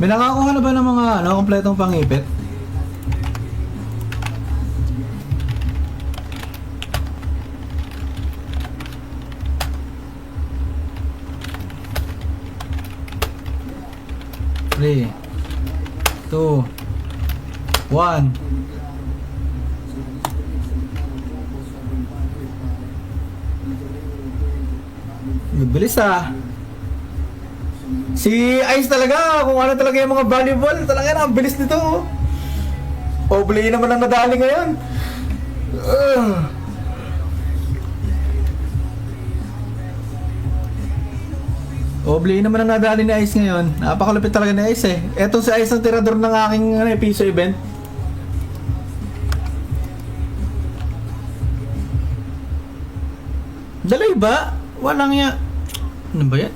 May nakakuha na ba ng mga kompletong pangipit? Three, two, one. Bilis ah. Si Ice talaga, kung ano talaga yung mga volleyball, talaga na, ang bilis nito. Oblay naman ang nadali ngayon. Oblay naman ang nadali ni Ice ngayon. Napakalupit talaga ni Ice eh. Etong si Ice ang tirador ng aking piso event. Daloy ba? Walang ya. Ano ba yan?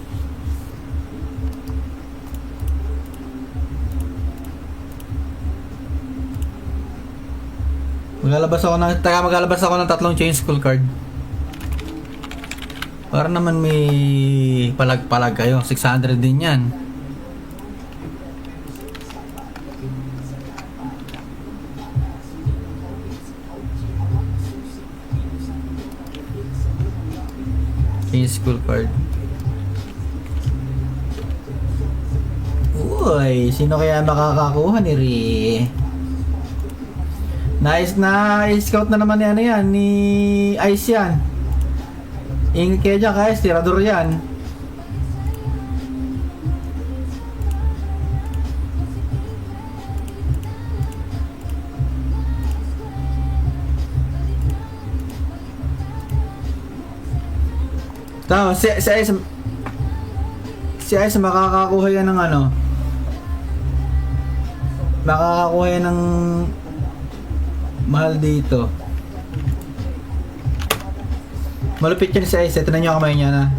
Maglalabas ako ng 3 change school card. Para naman may palag-palag kayo. 600 din yan. Change school card. Uy, sino kaya makakakuha ni Ri? Nice na scout na naman yan, ni Ice yan. Ingat kayo dyan guys, tirador yan. Tama, si Ice makakakuha yan ng makakakuha yan ng mahal dito. Malupit yan si Ice. Ito na nyo kamay niya na.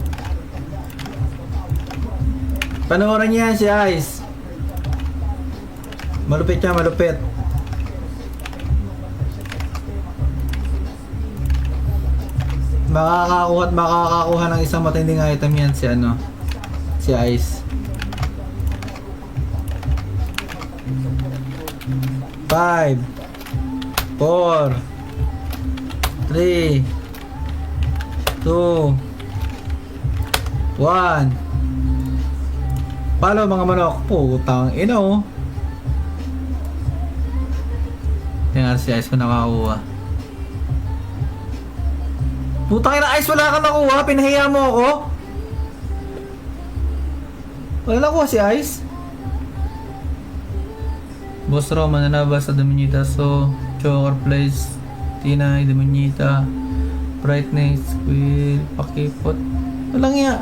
Panoorin niya si Ice. Malupit yan, malupit. Makakakuha at makakakuha ng isang matinding item yan si Ice. 5 4 3 2 1. Palo mga manok. Putang ina oh. Tingnan si Ice ko nakakuha. Putang ina Ice, wala ka nakuha. Pinahiya mo ako. Wala nakuha si Ice. Boss Roman nanaba sa Dominita. So Choker Place Tina Dominita Brightness Squid Pakipot. Walang ya.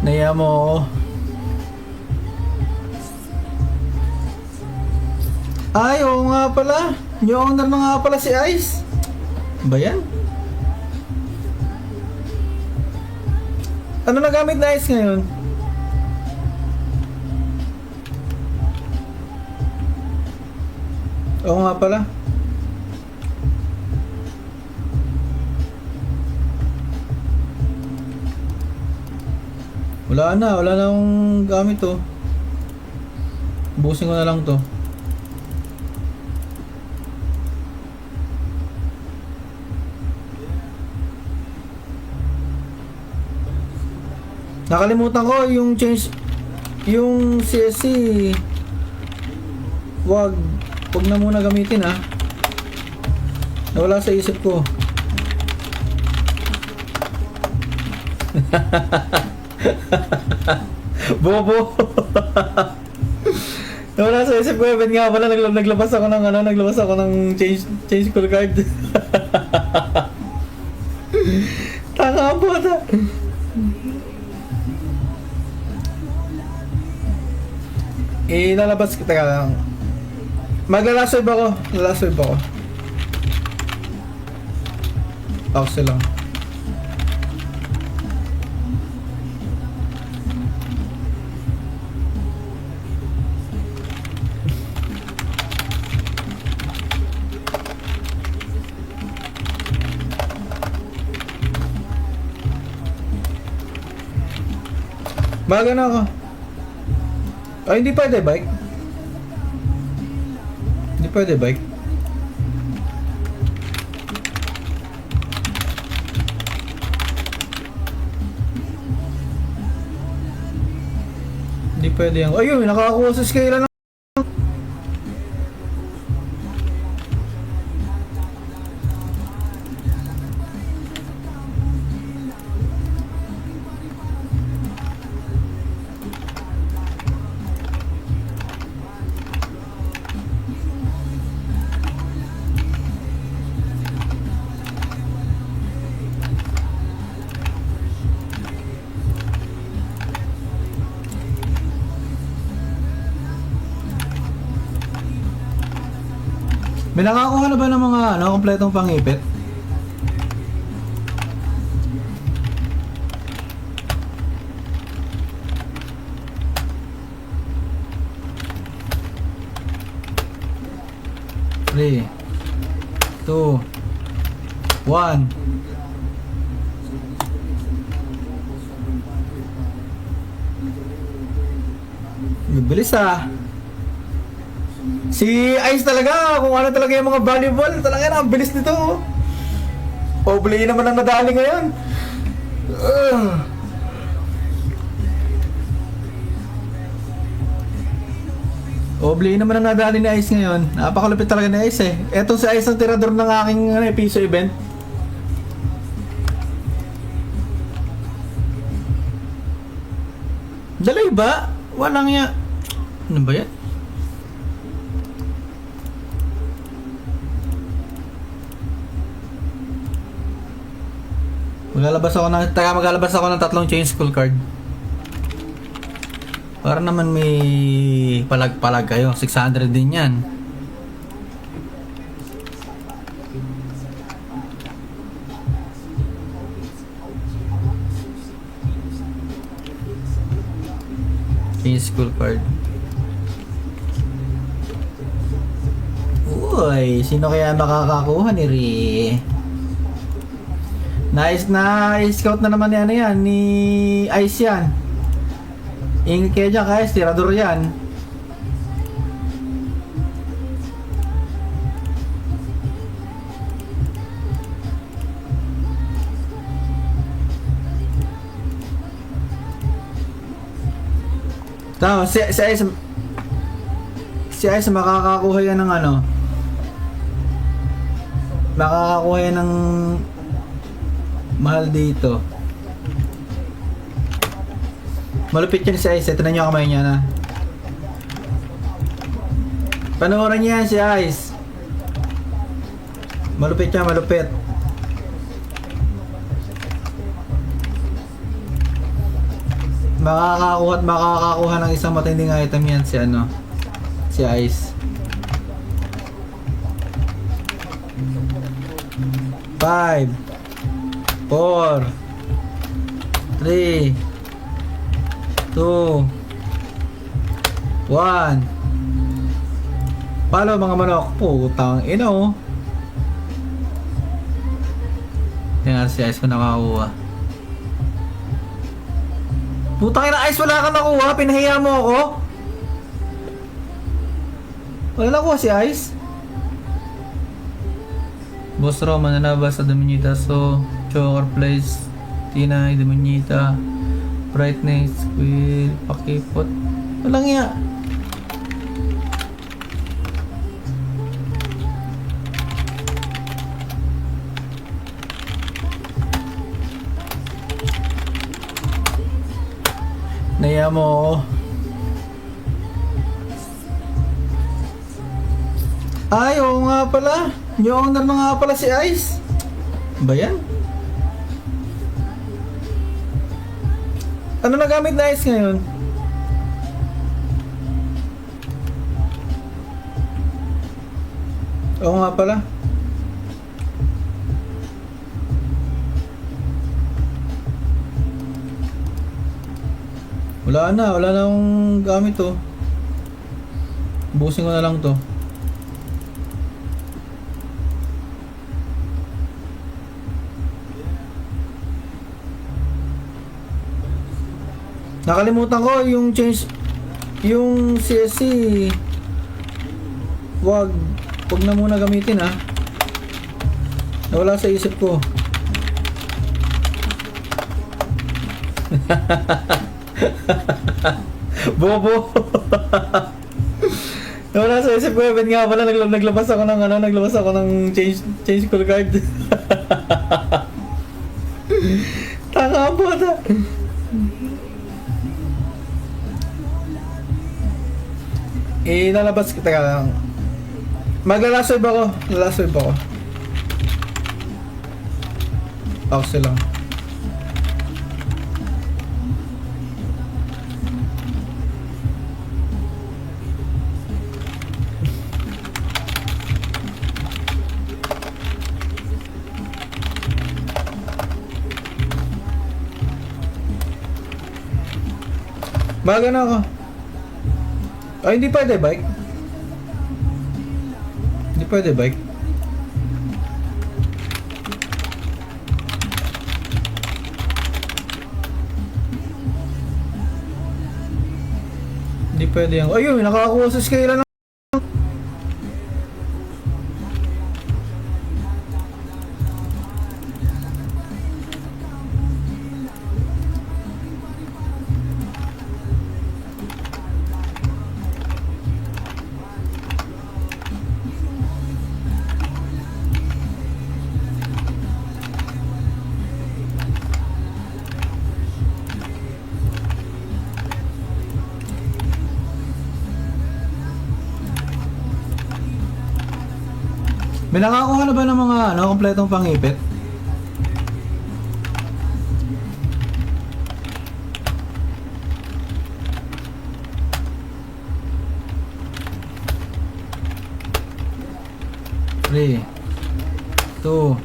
Naya mo ako. Ay, oo nga pala. Yung owner na nga pala si Ice. Ba yan? Ano na gamit na Ice ngayon? Oo nga pala. Wala na akong gamit to. Busin ko na lang to. Nakalimutan ko yung change, yung CSC. Wag na muna gamitin ah. Nawala sa isip ko. Bobo. Nawala sa isip ko, event nga pala, naglabas ako ng change school card. Tanga po ta. Ilalabas kita ka lang. Maglalaswave ako. Pause lang. Bago na ako. Ay, hindi pwede bike. Hindi pwede bike. Hindi pwede yan. Ayun, nakakakuha sa scale na. May nakakuha na ba ng mga kompletong pangipit? Three, two, one. Bilis ah. Si Ice talaga, kung ano talaga yung mga volleyball, talaga na, ang bilis nito. Oblay naman ang nadali ngayon. Oblay naman ang nadali ni Ice ngayon. Napakalupit talaga ni Ice eh. Etong si Ice ang tirador ng aking piso event. Dalay ba? Walang ya. Ano ba yan? Maglalabas ako ng 3 change school card. Para naman may palag-palag kayo. 600 din yan. Change school card. Uy, sino kaya makakakuha ni Ri? Nice na scout na naman yan ni Ice yan. Ingat kayo dyan guys, tirador yan. Tama, si Ice makakakuha yan ng makakakuha yan ng mahal dito. Malupit yan si Ice. Ito na nyo kamay niya na. Panoorin niya si Ice. Malupit yan, malupit. Makakakuha at makakakuha ng isang matinding item yan si Ice. 5 4 3 2 1. Palo mga manok. Putang ina oh. Tingnan si Ice ko nakakuha. Putang ina Ice, wala kang nakuha. Pinahiya mo ako. Wala nakuha si Ice. Boss Roma nanabas sa Dominita. So Choker Place, Tina, Dominita, Brightness, Quill, Pakipot. Walang iya. Naya mo ako. Ay, oo nga pala. Yung owner na nga pala si Ice. Ba yan? Ano na gamit na Ice ngayon? Oo nga pala. Wala na akong gamit to. Busin ko na lang to. Nakalimutan ko yung change, yung CSC. Wag na muna gamitin ha. Nawala sa isip ko. Bobo. Nawala sa isip ko, event nga pala, naglabas ako ng change call card. Taka po ata. Lalabas kita lang. Magla-last wave ako. Last wave ako. Pause lang. Baga na ako. Ay, hindi pwede bike. Hindi pwede bike. Hindi pwede yan. Ayun, nakakakuha sa scale na. May nakakuha na ba ng mga kompletong pangipit? Three, two,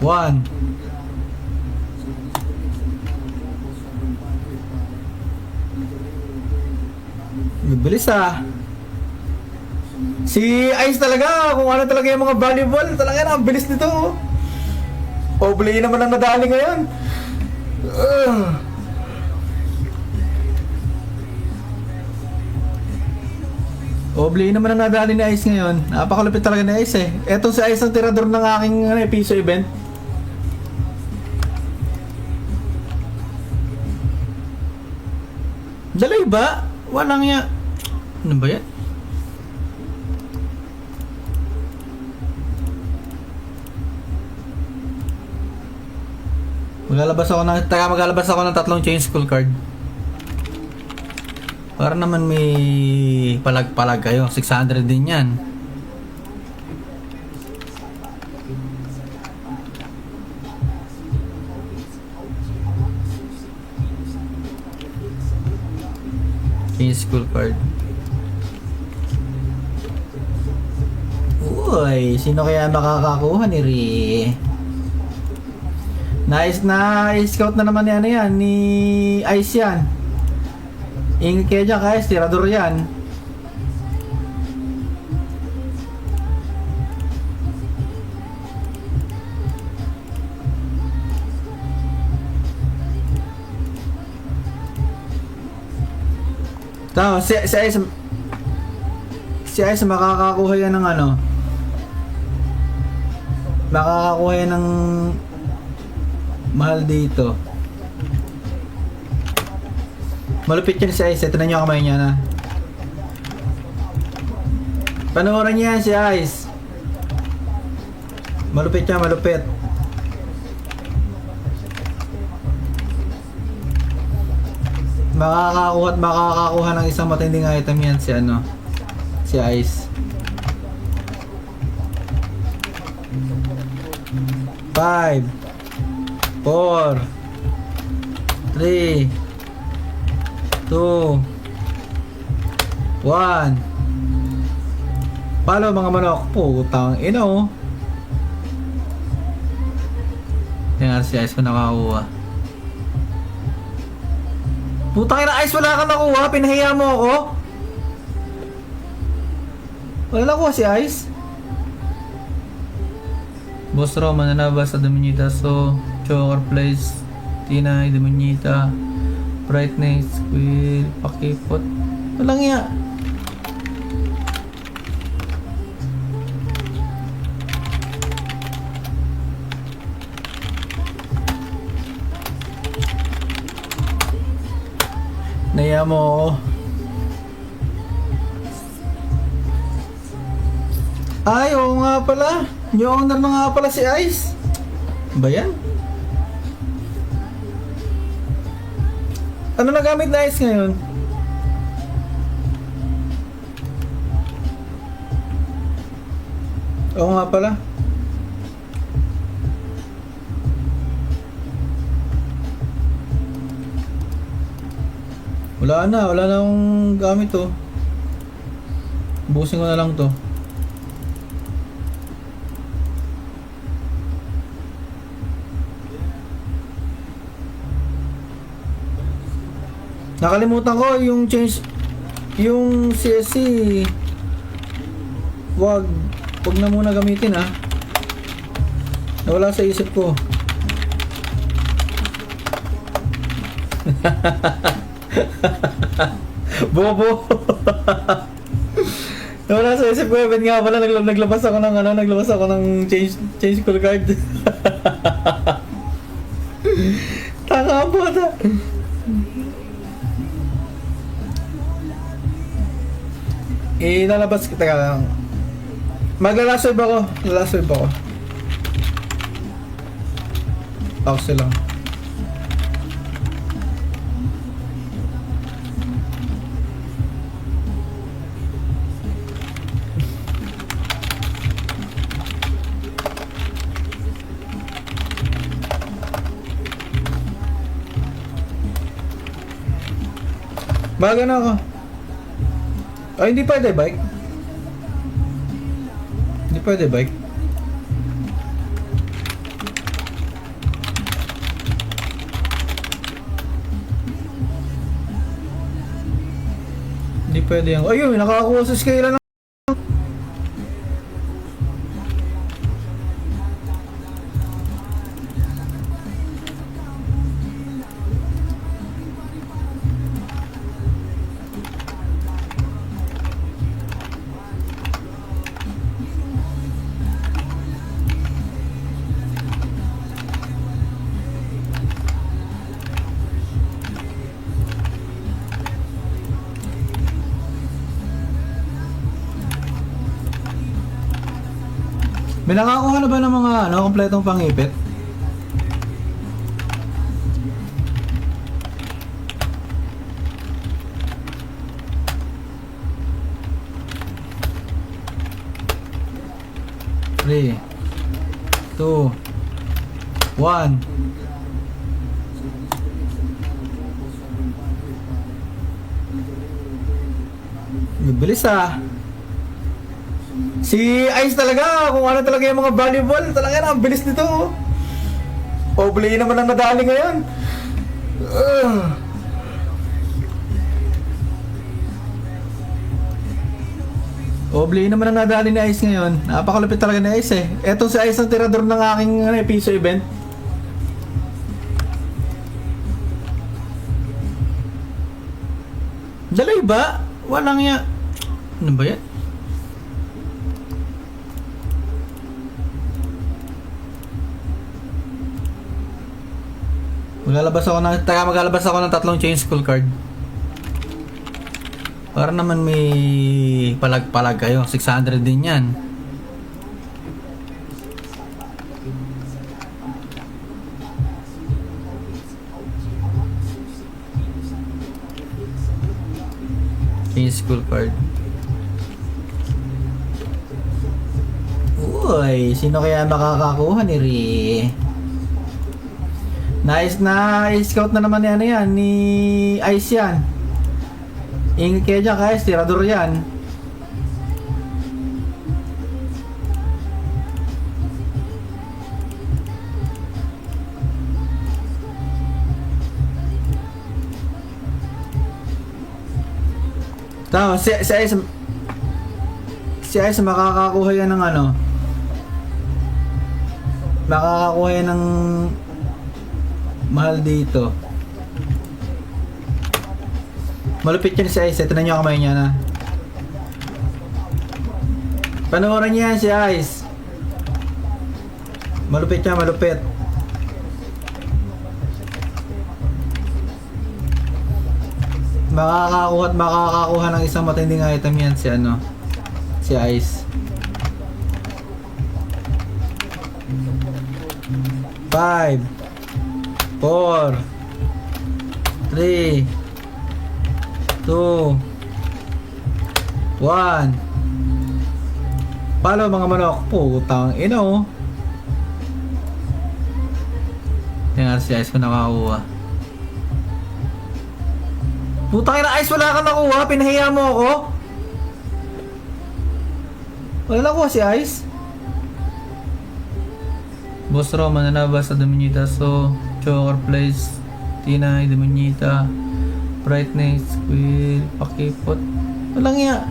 one. Bilis ah. Si Ice talaga, kung ano talaga yung mga volleyball, talaga na, ang bilis nito. Oblay naman ang nadali ngayon. Oblay naman ang nadali ni Ice ngayon. Napakalupit talaga ni Ice eh. Etong si Ice ang tirador ng aking piso event. Dalay ba? Walang ya. Ano ba yan? Maglalabas ako ng tatlong change school card. Para naman may palag-palag kayo. 600 din yan. Change school card. Uy, sino kaya makakakuha ni Ri? Nice na scout na naman yan ni Ice yan. Ingit kaya dyan guys, tirador yan. Tama, si Ice makakakuha yan ng makakakuha yan ng mahal dito. Malupit yan si Ice. Tignan nyo ang kamay niya na. Panoorin niya yan si Ice. Malupit yan, malupit. Makakakuha ng isang matinding item yan si Ice. 5 4 3 2 1. Palo mga manok. Putang ina oh. Tingnan si Ice ko nakakuha. Putang ina Ice, wala kang nakuha. Pinahiya mo ako. Wala nakuha si Ice. Boss Roman nanaba sa Dominita. So Choker Place Tina Dominita Brightness will pakipot. Walang iya. Naya mo ako. Ay, oo nga pala. Yung owner na nga pala si Ice. Ba yan? Ano na gamit na Ice ngayon? Oo nga pala. Wala na akong gamit to. Busin ko na lang to. Nakalimutan ko yung change yung CSC. Wag na muna gamitin ha. Nawala sa isip ko. Bobo. Nawala sa isip ko, event nga pala naglabas ako ng change call card. Tanga po ta. Lalabas kita lang. Maglalasoy ako. Pause lang. Baga na ako. Ay, hindi pwede bike. Hindi pwede bike. Hindi pwede yan. Ayun, nakakuha sa scale na. May nakakuha na ba ng mga kompletong pangipit? Three, two, one. Bilis ah. Si Ice talaga, kung ano talaga yung mga volleyball, talaga na, ang bilis nito. Oblay naman ang nadali ngayon. Oblay naman ang nadali ni Ice ngayon. Napakalupit talaga ni Ice eh. Etong si Ice ang tirador ng aking piso event. Daloy ba? Walang ya. Ano ba yan? Maglalabas ako ng tatlong change school card. Para naman may palag-palag kayo. 600 din yan. Change school card. Uy, sino kaya makakakuha ni Ri? Nice na scout na naman yan ni Ice yan. Ingat kayo dyan guys, tirador yan. Tama, si Ice makakakuha yan ng makakakuha yan ng mahal dito. Malupit yan si Ice. Tignan nyo ang kamay niya na. Panoorin niya yan si Ice. Malupit niya, malupit. Makakakuha at makakakuha ng isang matinding item yan si ano, si Ice. 5 4 3 2 1. Palo mga manok. Putang ina oh. Tingnan si Ice ko nakakuha. Putang ina Ice, wala kang nakuha. Pinahiya mo ako. Wala nakuha si Ice. Boss Roman nanabas sa Dominita. So Choker Place Tina Dominita Brightness Squid Pakipot. Walang iya.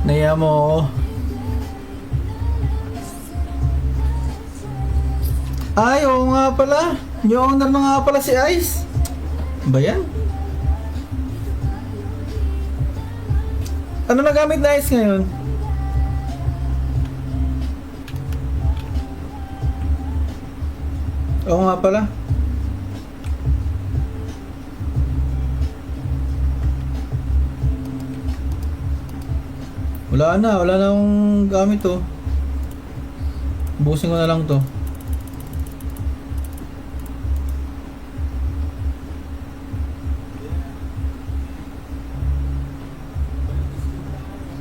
Naya mo ako. Ay, oo nga pala. Yung owner na nga pala si Ice. Ba yan? Ano na gamit na Ice ngayon? Oo nga pala. Wala na akong gamit to. Busin ko na lang to.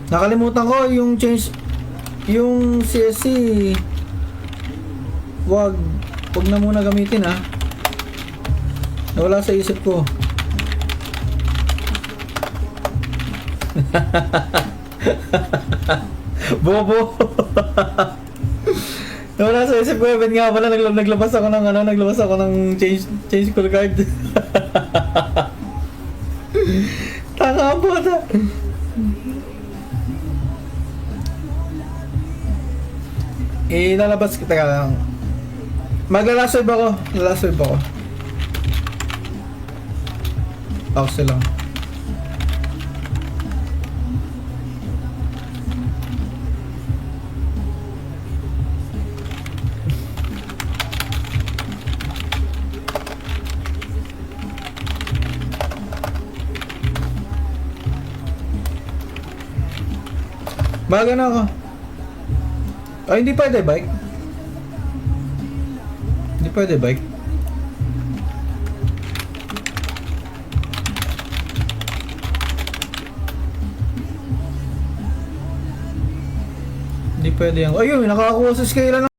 Nakalimutan ko yung change yung CSC. Wag na muna gamitin ah. Nawala sa isip ko. Bobo. Nawala sa isip ko, event nga pala naglabas ako ng change call card. Tanga po ta. Lalabas kita ka lang. Maglalaswave ako. Pause lang. Baga na ako. Ay, hindi pwede bike. Hindi pwede bike. Hindi pwede yan. Ayun, nakakakuha sa scale na.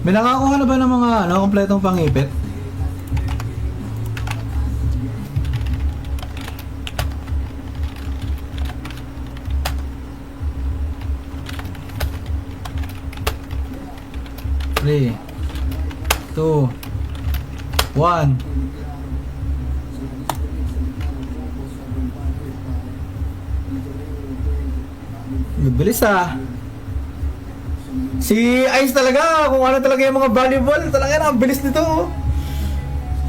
May nakakuha na ba ng mga kompletong pangipit? Three, 2, 1. Bilis ah. Si Ice talaga, kung ano talaga yung mga volleyball, talaga na, ang bilis nito.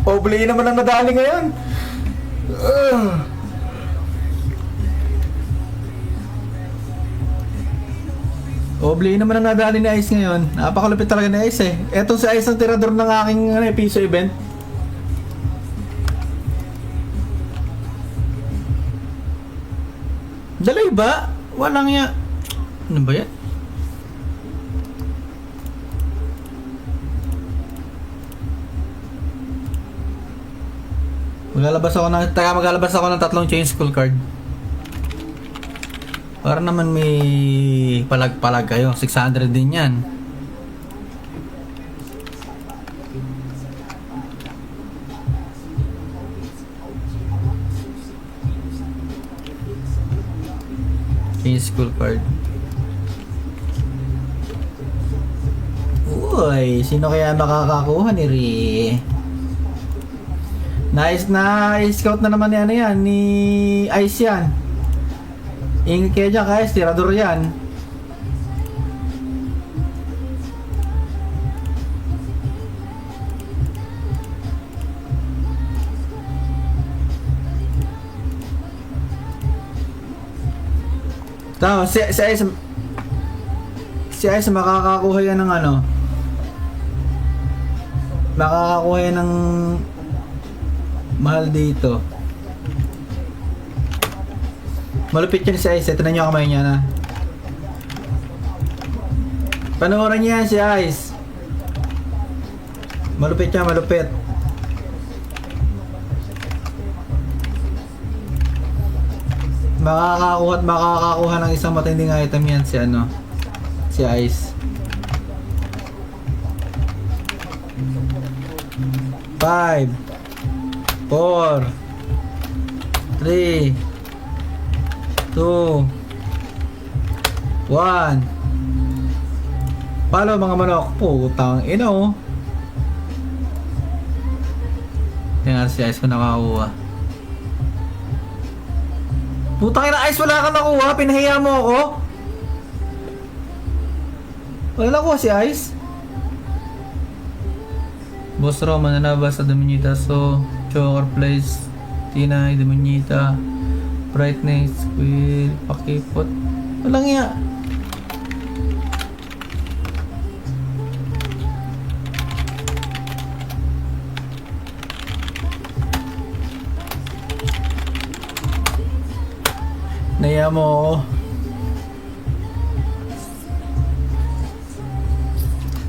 Oblay naman ang nadali ngayon. Oblay naman ang nadali ni Ice ngayon. Napakalupit talaga ni Ice eh. Etong si Ice ang tirador ng aking piso event. Dalay ba? Walang ya. Ano ba yan? Maglalabas ako ng 3 change school card. Para naman may palag-palag kayo. 600 din yan. School card. Uy, sino kaya makakakuha ni Ri? Nice na scout na naman yan, ni Ice yan. Ingat kayo dyan guys, tirador yan. Tama, si Ice makakakuha yan ng ano? Makakakuha yan ng mahal dito. Malupit yan si Ice. Ito na nyo kamay niya na. Panoorin niya yan si Ice. Malupit yan, malupit. Makakakuha at makakakuha ng isang matinding item yan si ano, si Ice. 5 4 3 2 1. Palo mga manok. Putang ina oh. Tingnan si Ice ko nakakuha. Putang ina Ice, wala kang nakuha. Pinahiya mo ako. Wala nakuha si Ice. Boss Roman nanabas sa Dominita. So Choker Place Tina Dominita Brightness Squid Pakipot. Walang iya. Naya mo ako.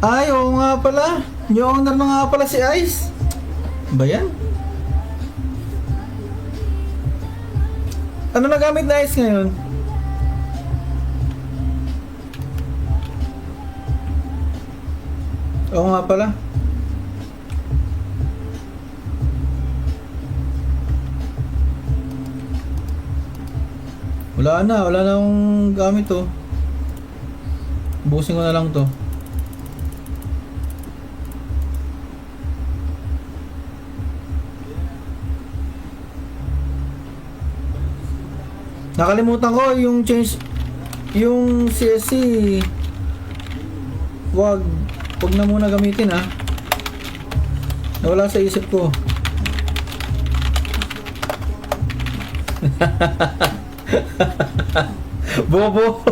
Ay, oo nga pala. Yung owner na nga pala si Ice. Ba yan? Ano na gamit na Ice ngayon? Oo nga pala. Wala na akong gamit to. Busin ko na lang to. Nakalimutan ko yung change, yung CSC. Wag na muna gamitin ha. Nawala sa isip ko. Bobo.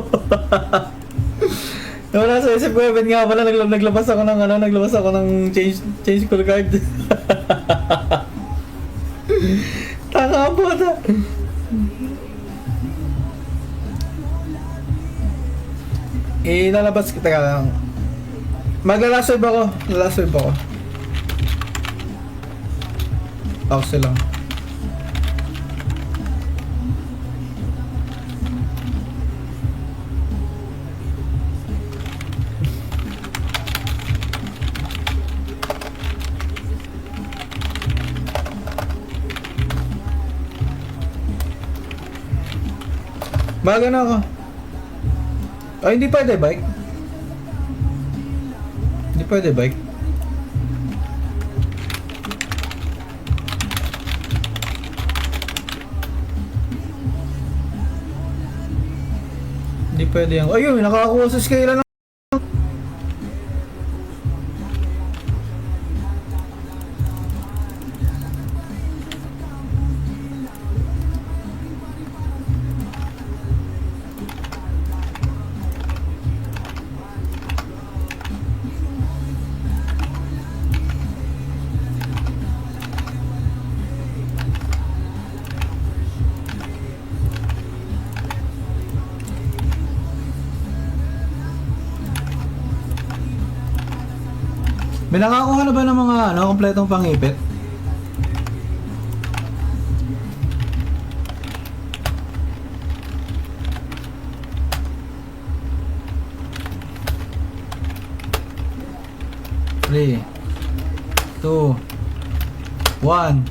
Nawala sa isip ko, event nga pala, naglabas ako ng change call card. Tanga po ta. Lalabas kita lang. Magla-last wave ako. Pause lang. Baga na ako. Ay, hindi pwede bike. Hindi pwede bike. Hindi pwede yan. Ayun, nakakakuha sa scale na. May nakakuha na ba ng mga kompletong pangipit? 3, 2, 1.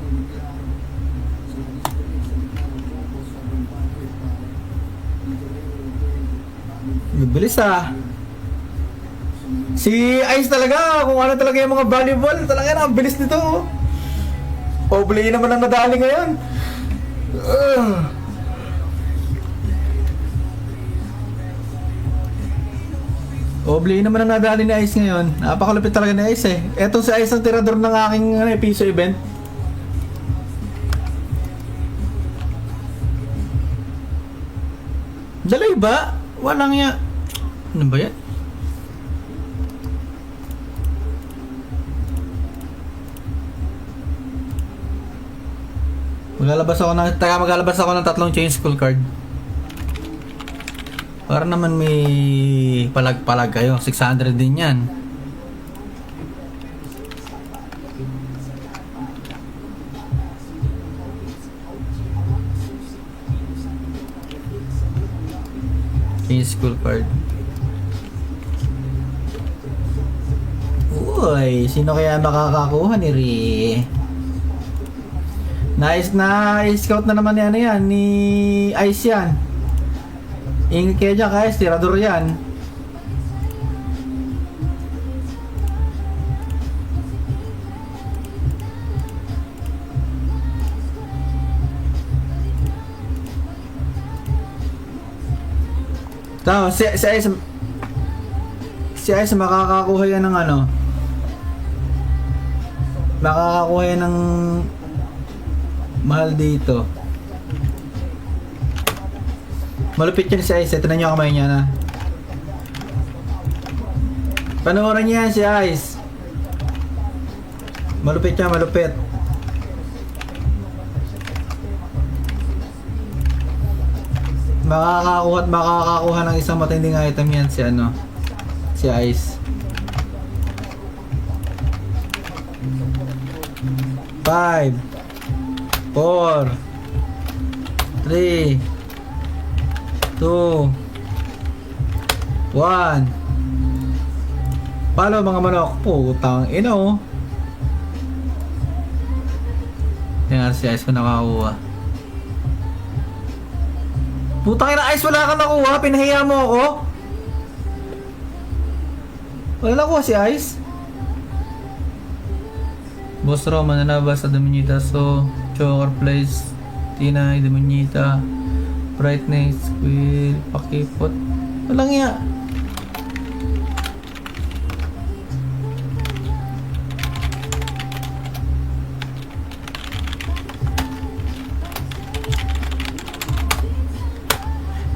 Bilis ah. Si Ice talaga, kung ano talaga yung mga volleyball, talaga na, ang bilis nito. Oblay naman ang nadali ngayon. Oblay naman ang nadali ni Ice ngayon. Napakalupit talaga ni Ice eh. Etong si Ice ang tirador ng aking piso event. Dalay ba? Walang ya. Ano ba yan? Maglalabas ako ng tatlong change school card. Para naman may palag-palag kayo. 600 din yan. Change school card. Uy, sino kaya makakakuha ni Ri? Nice na scout na naman yan ni Ice yan. Ingit kaya dyan guys, tirador yan. Tama, si Ice makakakuha yan ng ano. Makakakuha yan ng mahal dito. Malupit yan si Ice. Tignan nyo ang kamay niya na. Panoorin niya yan si Ice. Malupit yan, malupit. Makakakuha ng isang matinding item yan si ano, si Ice. 5 4 3 2 1. Palo mga manok. Putang ina oh. Yan si Ice ko nakakuha. Putang ina Ice, wala kang nakuha. Pinahiya mo ako. Wala nakuha si Ice. Boss Roma nanabas sa Dominita. So Choker Place Tina Dominita Brightness Squid Pakipot. Walang iya.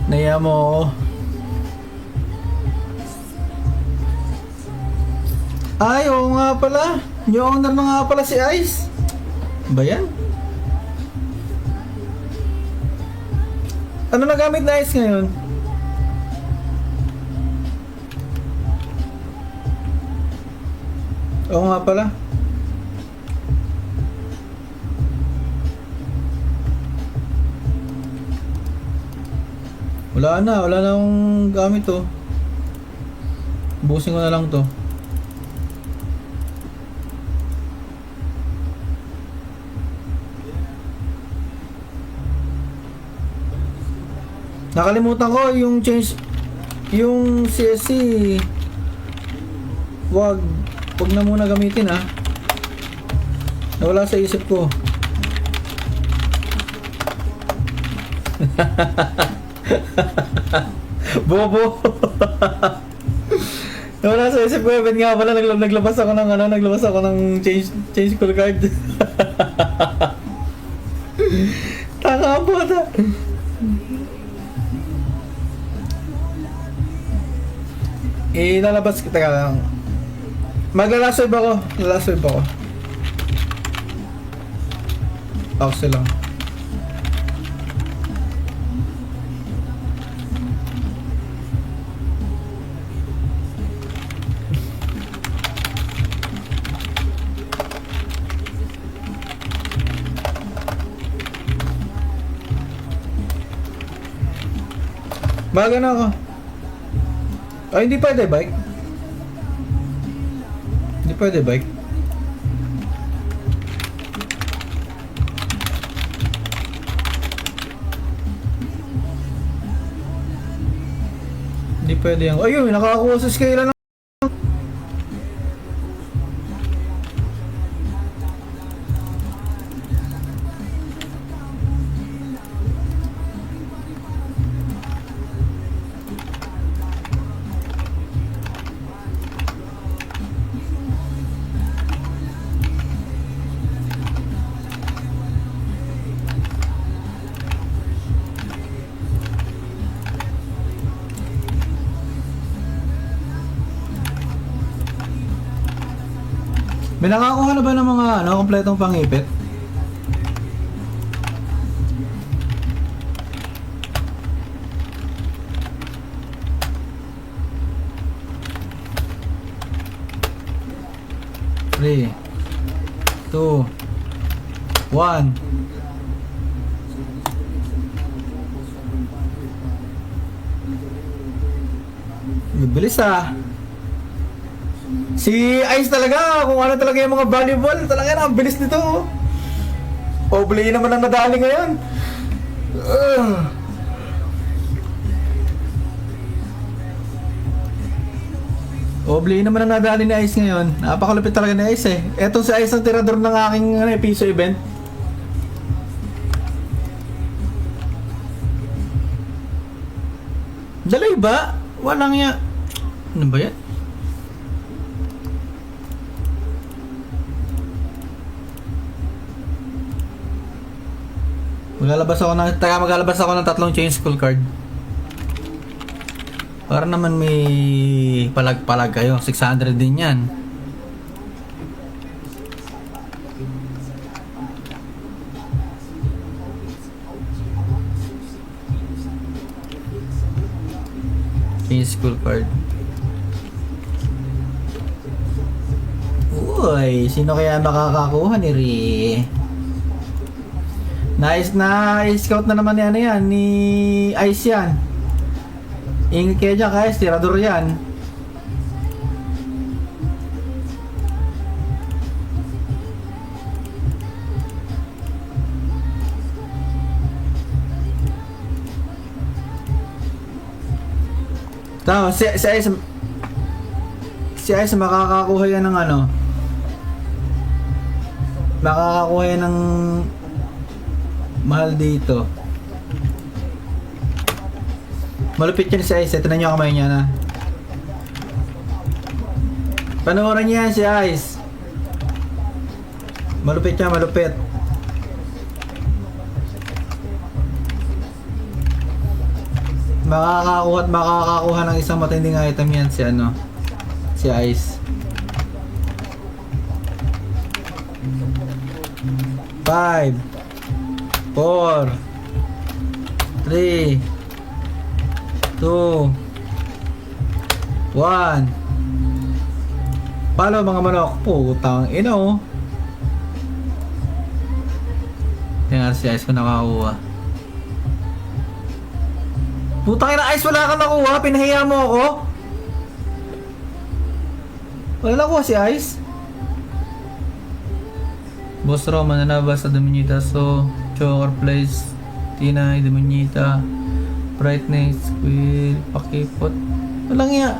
Naya mo ako. Ay, oo nga pala. Yung owner na nga pala si Ice. Ba yan? Ano na gamit na Ice ngayon? Oo nga pala. Wala na akong gamit to. Busin ko na lang to. Nakalimutan ko yung change, yung CSC. Wag na muna gamitin ha. Nawala sa isip ko. Bobo. Nawala sa isip ko, event nga pala, naglabas ako ng change call card. Taka po ta. Ilalabas kita lang. Maglalasoy ako. Pause lang. Baga na ako. Ay, hindi pwede, bike. Hindi pwede bike? Hindi pwede yan. Ayun, nakakuha sa scale na. May nakakuha na ba ng mga kompletong pangipit? Three, two, one. Bilis ah. Si Ice talaga, kung ano talaga yung mga volleyball, talaga na, ang bilis nito. Oblay naman ang nadali ngayon. Oblay naman ang nadali ni Ice ngayon. Napakalupit talaga ni Ice eh. Etong si Ice ang tirador ng aking piso event. Daloy ba? Walang ya. Ano ba yan? Maglalabas ako ng 3 change school card. Para naman may palag-palag kayo. 600 din yan. Change school card. Uy, sino kaya makakakuha ni Ri? Nice na scout na naman yan ni Ice yan. Ingat kayo dyan guys, tirador yan. Tama, si Ice makakakuha yan ng makakakuha yan ng mahal dito. Malupit yan si Ice. Ito na nyo kamay niya na. Panoorin niya yan si Ice. Malupit yan, malupit. Makakakuha at makakakuha ng isang matinding item yan si Ice. 5 4 3 2 1. Palo mga manok. Putang ina oh. Tingnan si Ice ko nakakuha. Putang ina Ice, wala kang nakuha. Pinahiya mo ako. Wala nakuha si Ice. Boss Roman nanabas sa Dominita, so Choker Place, Tina, Dominita, Brightness, Squid, Pakipot. Walang iya.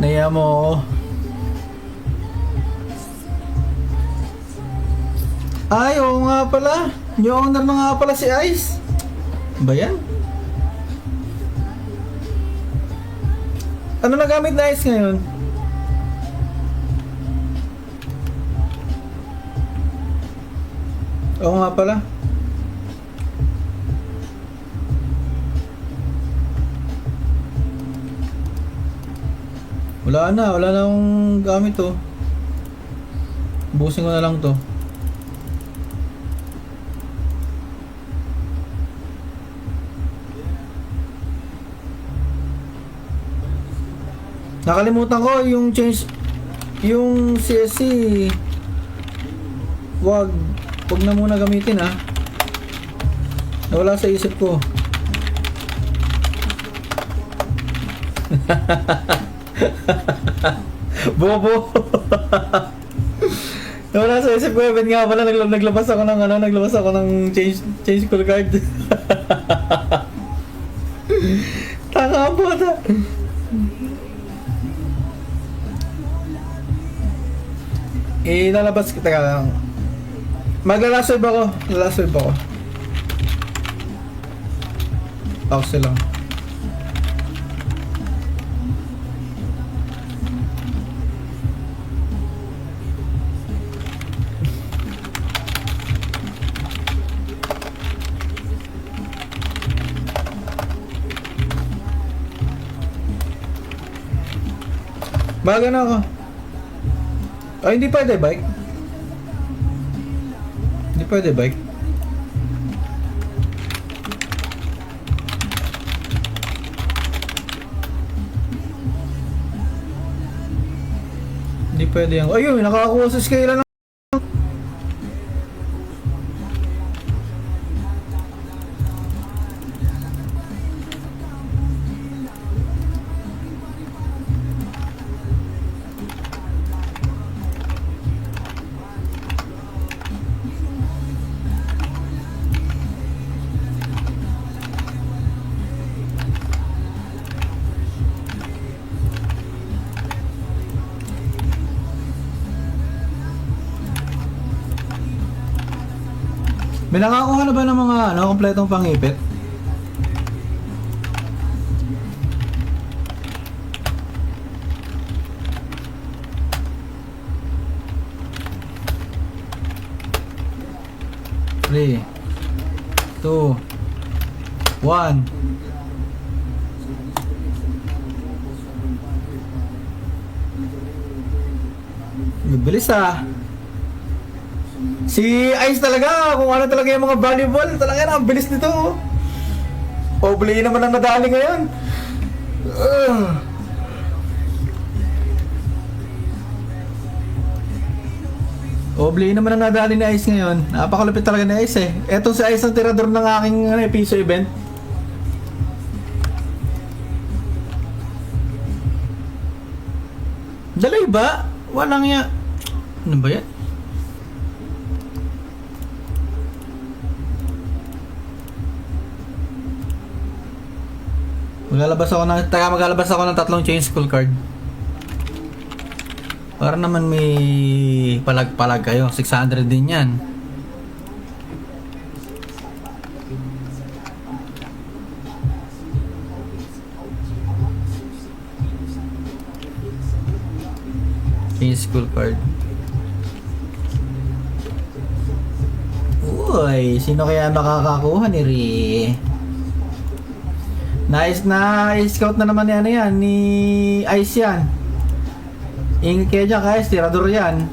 Naya mo ako. Ay, oo nga pala. Yung owner na nga pala si Ice. Ba yan? Ano na gamit na Ice ngayon? Oo nga pala. Wala na akong gamit to. Busin ko na lang to. Nakalimutan ko yung change yung CSC. Wag Huwag na muna gamitin ha. Nawala sa isip ko. Bobo. Nawala sa isip ko. Ben nga pala naglabas ako ng change call card. Tanga po ta. Lalabas kita ka lang. Maglalaswave ako. Lalaswave ako. Pause lang. Baga na ako. Ay, hindi pwede bike. Hindi pwede bike. Hindi pwede yan. Ayun, nakakakuha sa scale na. May nakakuha na ba ng mga kompletong pangipit? Three, two, one. Bilis ah. Si Ice talaga, kung ano talaga yung mga volleyball, talaga na, ang bilis nito. Oblay naman ang nadali ngayon. Oblay naman ang nadali ni Ice ngayon. Napakalupit talaga ni Ice eh. Eto si Ice ang tirador ng aking piso event. Dalay ba? Walang ya. Ano ba yan? Maglalabas ako ng tatlong change call card. Para naman may palag-palag kayo. 600 din yan. Change call card. Uy, sino kaya makakakuha ni Ri? Nice na scout na naman yan ni Ice yan. Ingat kayo dyan guys, tirador yan.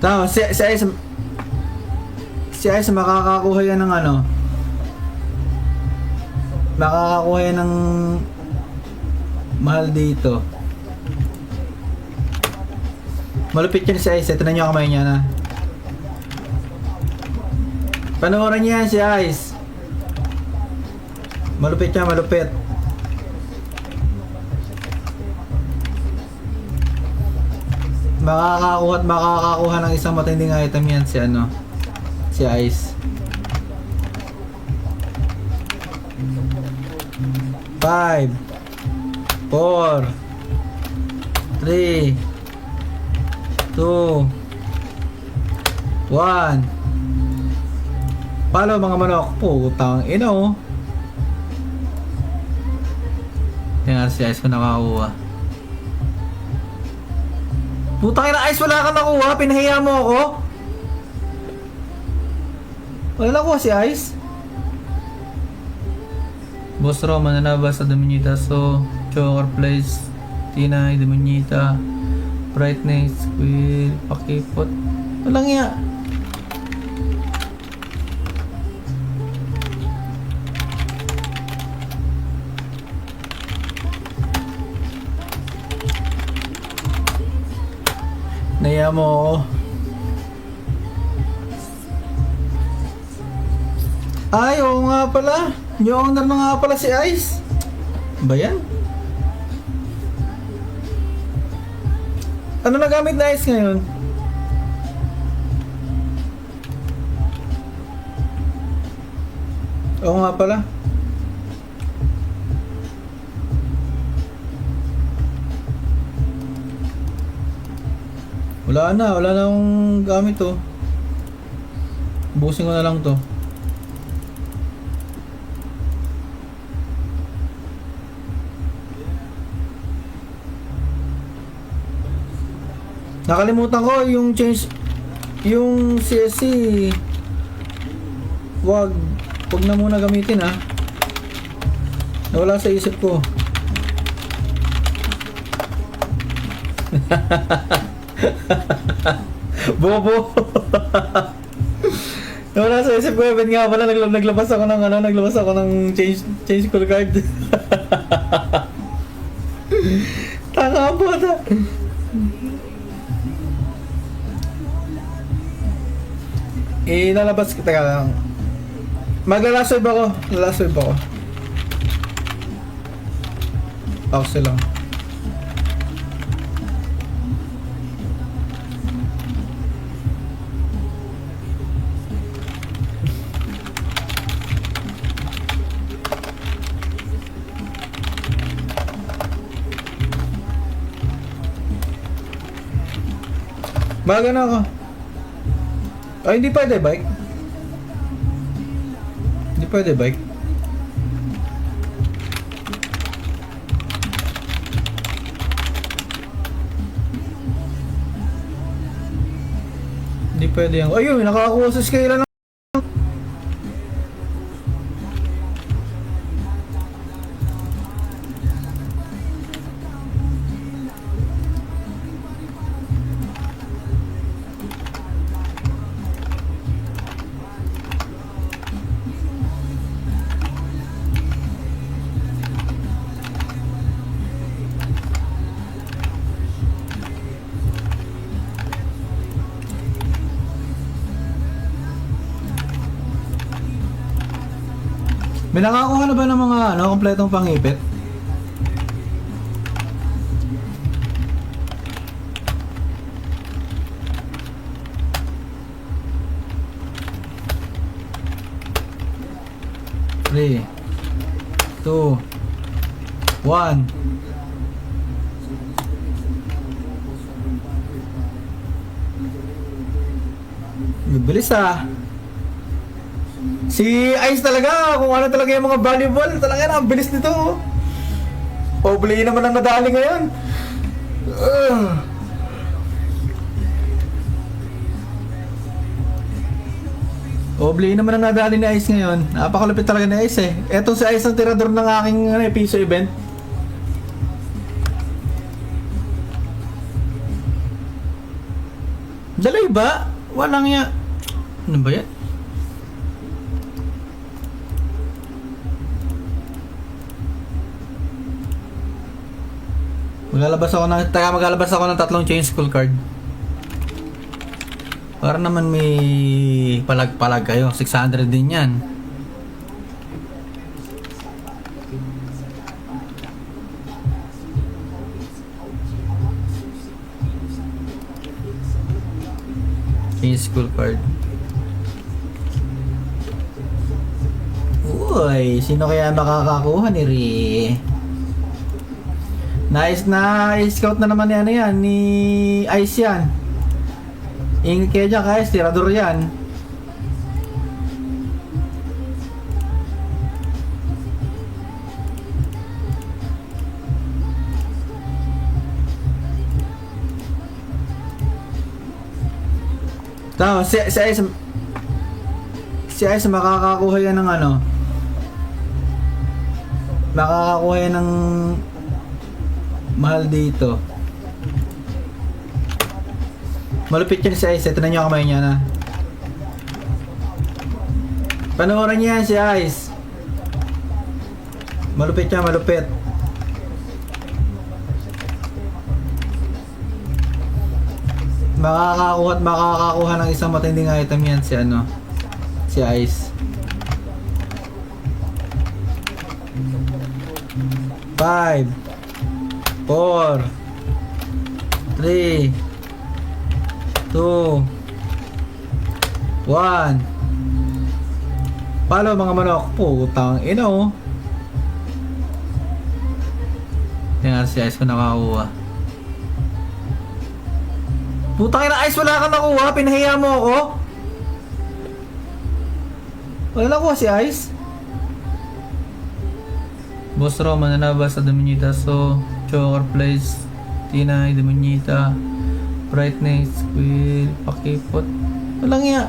Tama, si Ice makakakuha yan ng makakakuha yan ng mahal dito. Malupit yan si Ice. Ito na nyo kamay niya na. Panoorin niya si Ice. Malupit yan, malupit. Makakakuha ng isang matinding item yan si Ice. 5 4 3 2 1. Palo mga manok. Putang ina oh. Tingnan si Ice ko nakakuha. Putang ina Ice, wala kang nakuha. Pinahiya mo ako. Wala nakuha si Ice. Boss Roman nanabas sa Dominita. So Choker Place, Tina, Dominita, Brightness, Quill, Pakipot. Walang iya. mo. Ay, oo nga pala. Yung owner na nga pala si Ice. Ba yan? Ano na gamit na Ice ngayon? Oo nga pala. Wala na akong gamit to. Busin ko na lang to. Nakalimutan ko yung change yung CSC. Wag na muna gamitin ha. Nawala sa isip ko. Bobo. Nawala sa isip ko, even nga pala naglabas ako ng change call card. Tanga po ta. Lalabas kita lang. Last wave ako. Pause lang. Baga na ako. Ay, hindi pwede bike. Hindi pwede bike. Hindi pwede yan. Ayun, nakakakuha sa scale na. May nakakuha na ba ng mga kompletong pangipit? Three, two, one. Bilis ah. Si Ice talaga, kung ano talaga yung mga volleyball, talaga na, ang bilis nito. Oblay naman ang nadali ngayon. Oblay naman ang nadali ni Ice ngayon. Napakalupit talaga ni Ice eh. Etong si Ice ang tirador ng aking piso event. Dalay ba? Walang ya. Ano ba yan? Maglalabas ako ng tatlong change school card. Para naman may palag-palag kayo. 600 din yan. Change school card. Uy, sino kaya makakakuha ni Ri? Nice na scout na naman yan ni Ice yan. Ingit kaya dyan guys, tirador yan. Tama, si Ice makakakuha yan ng makakakuha yan ng mahal dito. Malupit yan si Ice. Tignan nyo kamay niya na. Panoorin niya yan si Ice. Malupit yan, malupit. makakakuha at makakakuha ng isang matinding item yan si ano, si Ice. 5 4 3 2 1. Palo mga manok. Putang ina oh. Tingnan si Ice ko nakakuha. Putang ina Ice, wala kang nakuha. Pinahiya mo ako. Wala nakuha si Ice. Boss Roma nanabas sa Dominita. So Choker Place Tina Dominita Brightness Squid Pakipot. Walang iya.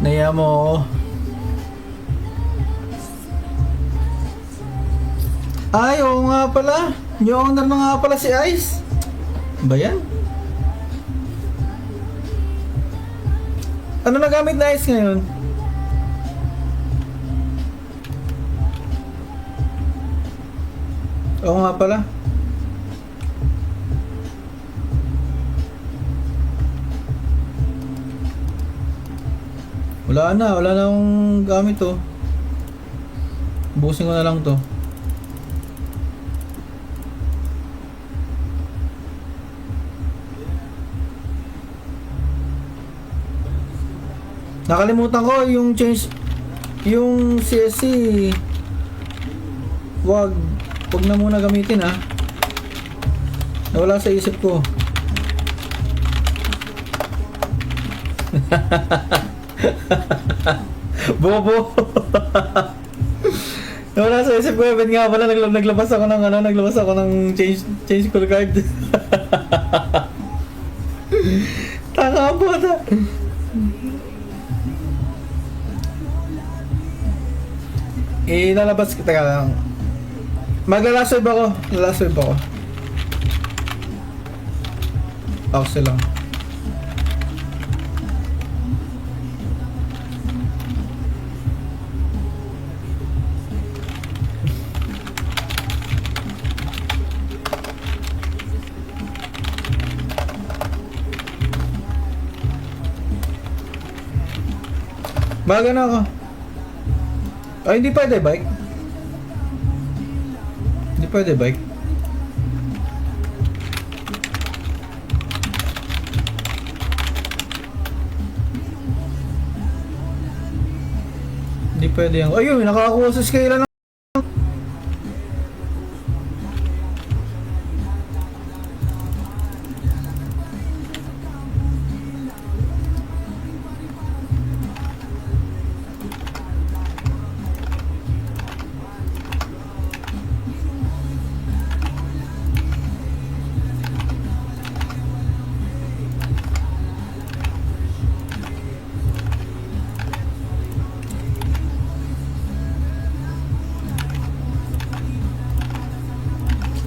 Naya mo ako. Ay, oo nga pala. Yung owner na nga pala si Ice. Ba yan? Ano na gamit na Ice ngayon? Oo nga pala. Wala na akong gamit to. Busin ko na lang to. Nakalimutan ko yung change, yung CSC. Wag na muna gamitin ha. Nawala sa isip ko. Bobo. Nawala sa isip ko, event nga pala, naglabas ako ng change call card. Tanga po na. Ilalabas kita ka lang. Maglalaswave ako. Pause lang. Baga na ako. Ay, hindi pwede bike. Hindi pwede bike. Hindi pwede yan. Ayun, nakakuha sa scale na.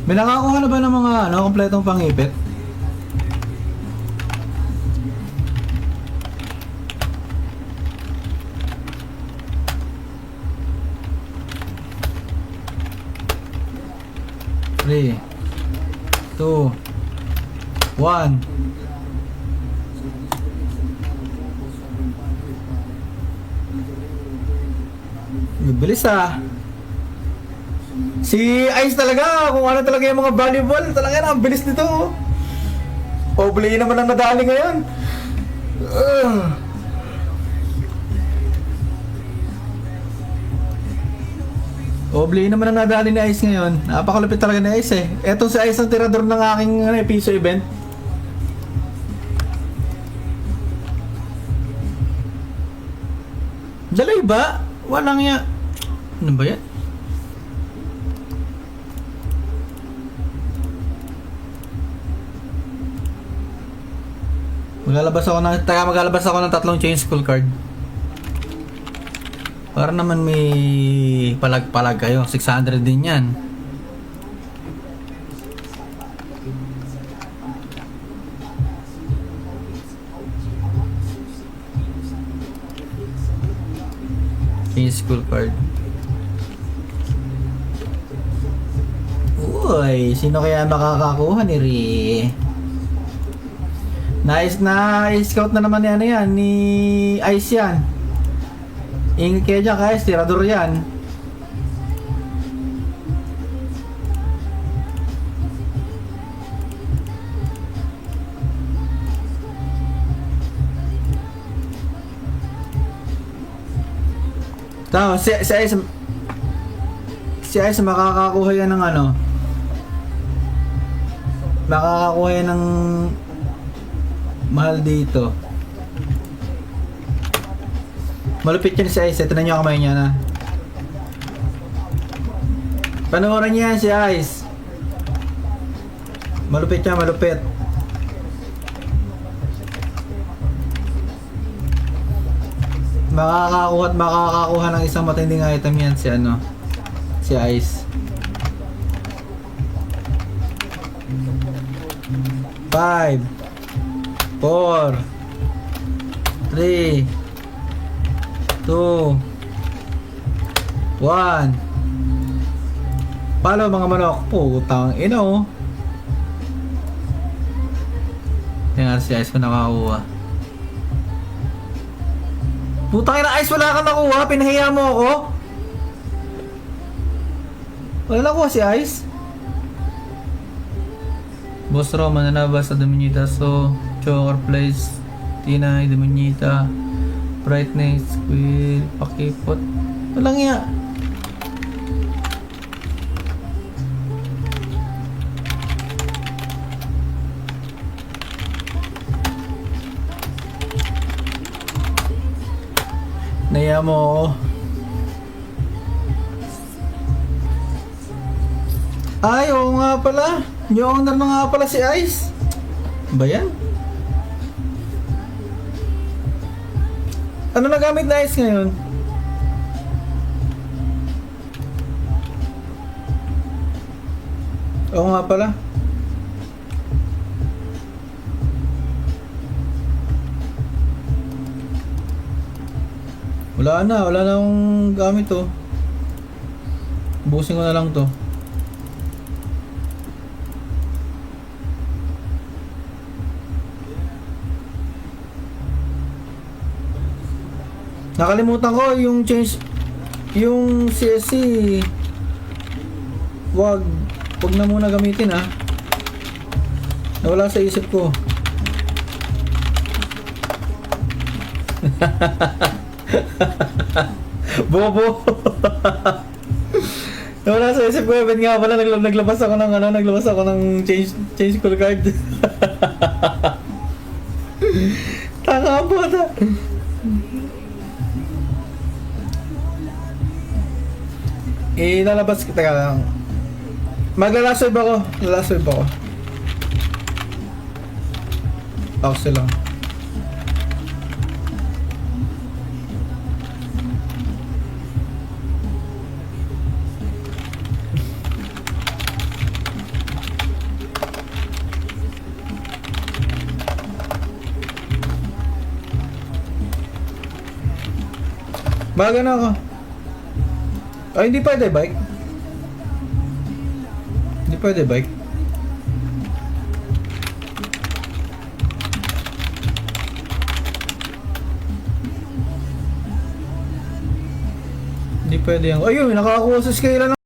May nakakuha na ba ng mga kompletong pangipit? Three, two, one. Bilis ah. Si Ice talaga, kung ano talaga yung mga volleyball, talaga na, ang bilis nito. Oblay naman ang nadali ngayon. Oblay naman ang nadali ni Ice ngayon. Napakalupit talaga ni Ice eh. Etong si Ice ang tirador ng aking piso event. Dalay ba? Walang ya. Ano ba yan? Maglalabas ako ng 3 change school card. Para naman may palag-palag kayo. 600 din yan. Change school card. Uy, sino kaya makakakuha ni Ri? Nice na scout na naman ni ano yan, ni Ice yan. Ingat kayo dyan guys, tirador yan. Tama, si Ice makakakuha yan ng ano, makakakuha yan ng mahal dito. Malupit yan si Ice. Ito na nyo kamay niya na. Panoorin niya yan si Ice. Malupit yan, malupit. Makakakuha at makakakuha ng isang matinding item yan si ano, si Ice. 5 4 3 2 1. Palo mga manok. Putang ina oh. Tingnan si Ice ko nakakuha. Putang ina Ice, wala kang nakuha. Pinahiya mo ako. Wala nakuha si Ice. Boss Roman nanabas sa Dominita. So Choker Place Tina Dominita Brightness Squid Pakipot. Walang iya. Naya mo ako. Ay, oo nga pala. Yung owner na nga pala si Ice. Ba yan? Ano na gamit na Ice ngayon? Oo nga pala. Wala na akong gamit to. Busin ko na lang to. Nakalimutan ko yung change, yung CSC. Wag na muna gamitin ah. Nawala sa isip ko. Bobo. Nawala sa isip ko. Ben nga pala naglabas ako ng ano, change school card. Tanga po ta. Ilalabas kita ka lang. Maglalaswave ako. Lalaswave ako. Pause lang. Baga na ako. Ay, hindi pwede bike. Hindi pwede bike. Hindi pwede yan. Ayun, nakakakuha sa scale na.